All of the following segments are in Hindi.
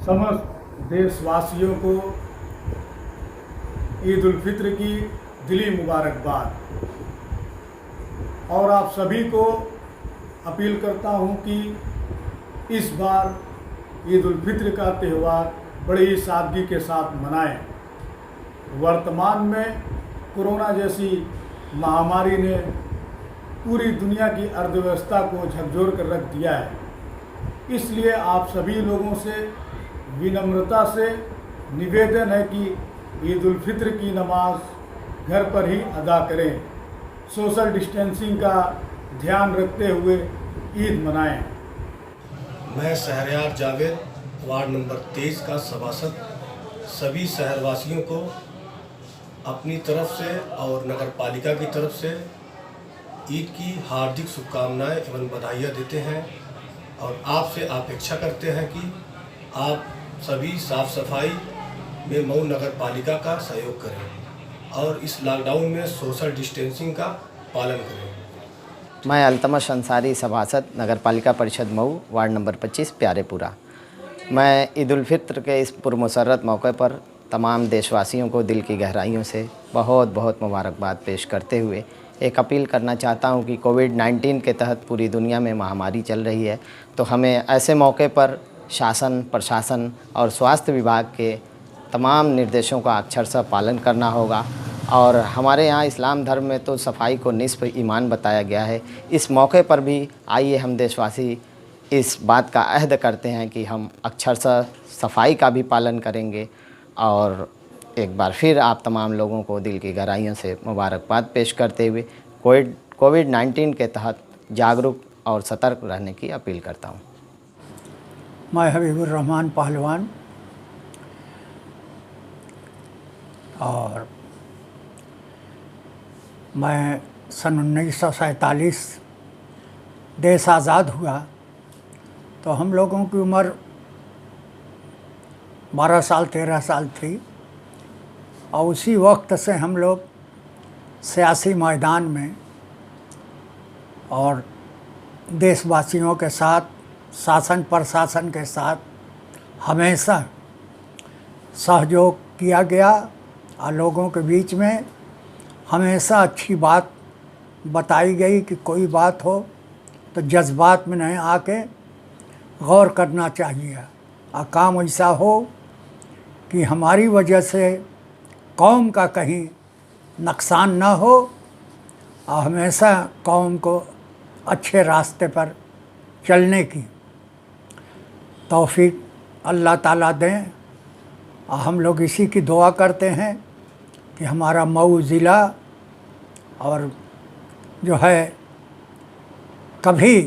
समस्त देशवासियों को ईद उल फित्र की दिली मुबारकबाद। और आप सभी को अपील करता हूं कि इस बार ईद उल फित्र का त्यौहार बड़ी ही सादगी के साथ मनाएं। वर्तमान में कोरोना जैसी महामारी ने पूरी दुनिया की अर्थव्यवस्था को झकझोर कर रख दिया है। इसलिए आप सभी लोगों से विनम्रता से निवेदन है कि ईद उल फित्र की नमाज घर पर ही अदा करें, सोशल डिस्टेंसिंग का ध्यान रखते हुए ईद मनाएं। मैं शहरयार जावेद वार्ड नंबर 23 का सभासद सभी शहरवासियों को अपनी तरफ से और नगर पालिका की तरफ से ईद की हार्दिक शुभकामनाएं एवं बधाइयाँ देते हैं और आपसे अपेक्षा करते हैं कि आप सभी साफ सफाई में मऊ नगर पालिका का सहयोग करें और इस लॉकडाउन में सोशल डिस्टेंसिंग का पालन करें। मैं अल्तमश अंसारी सभासद नगर पालिका परिषद मऊ वार्ड नंबर 25 प्यारेपुरा। मैं ईद उल फित्र के इस पुरमसरत मौके पर तमाम देशवासियों को दिल की गहराइयों से बहुत बहुत मुबारकबाद पेश करते हुए एक अपील करना चाहता हूं कि कोविड-19 के तहत पूरी दुनिया में महामारी चल रही है, तो हमें ऐसे मौके पर शासन, प्रशासन और स्वास्थ्य विभाग के तमाम निर्देशों का अक्षरशः पालन करना होगा। और हमारे यहाँ इस्लाम धर्म में तो सफाई को निस्फ़ ईमान बताया गया है। इस मौके पर भी आइए हम देशवासी इस बात का अहद करते हैं कि हम अक्षरशः सफाई का भी पालन करेंगे। और एक बार फिर आप तमाम लोगों को दिल की गहराइयों से मुबारकबाद पेश करते हुए कोविड-19 के तहत जागरूक और सतर्क रहने की अपील करता हूँ। मैं हबीबुर रहमान पहलवान और मैं सन 1947 देश आज़ाद हुआ तो हम लोगों की उम्र 12 साल 13 साल थी और उसी वक्त से हम लोग सियासी मैदान में और देशवासियों के साथ, शासन प्रशासन के साथ हमेशा सहयोग किया गया और लोगों के बीच में हमेशा अच्छी बात बताई गई कि कोई बात हो तो जज्बात में नहीं आके गौर करना चाहिए और काम ऐसा हो कि हमारी वजह से कौम का कहीं नुकसान ना हो और हमेशा कौम को अच्छे रास्ते पर चलने की तौफीक अल्लाह ताला दें। और हम लोग इसी की दुआ करते हैं कि हमारा मऊ ज़िला और जो है कभी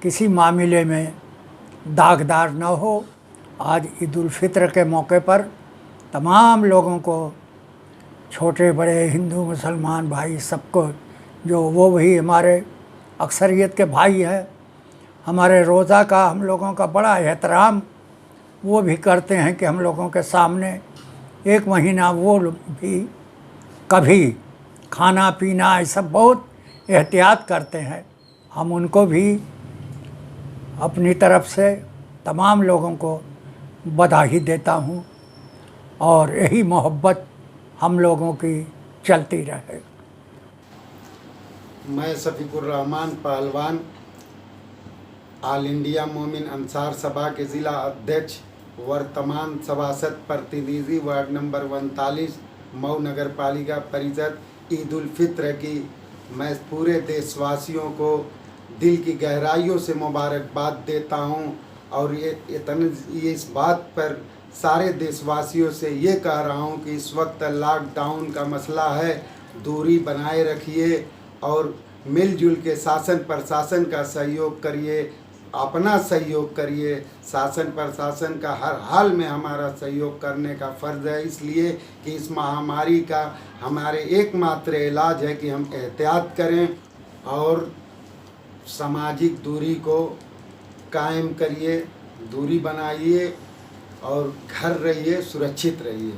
किसी मामले में दागदार न हो। आज ईद उल फित्र के मौके पर तमाम लोगों को, छोटे बड़े हिंदू मुसलमान भाई सबको, जो वो भी हमारे अक्सरियत के भाई हैं, हमारे रोज़ा का हम लोगों का बड़ा एहतराम वो भी करते हैं कि हम लोगों के सामने एक महीना वो भी कभी खाना पीना ये सब बहुत एहतियात करते हैं। हम उनको भी अपनी तरफ से तमाम लोगों को बधाई देता हूँ और यही मोहब्बत हम लोगों की चलती रहे। मैं शफीकुर रहमान पहलवान ऑल इंडिया मोमिन अंसार सभा के ज़िला अध्यक्ष, वर्तमान सभासद प्रतिनिधि वार्ड नंबर 39 मऊ नगर पालिका परिषद। ईद उल फित्र की मैं पूरे देशवासियों को दिल की गहराइयों से मुबारकबाद देता हूं और ये इस बात पर सारे देशवासियों से ये कह रहा हूं कि इस वक्त लॉकडाउन का मसला है, दूरी बनाए रखिए और मिलजुल के शासन प्रशासन का सहयोग करिए, अपना सहयोग करिए। शासन प्रशासन का हर हाल में हमारा सहयोग करने का फ़र्ज़ है, इसलिए कि इस महामारी का हमारे एकमात्र इलाज है कि हम एहतियात करें और सामाजिक दूरी को कायम करिए, दूरी बनाइए और घर रहिए, सुरक्षित रहिए।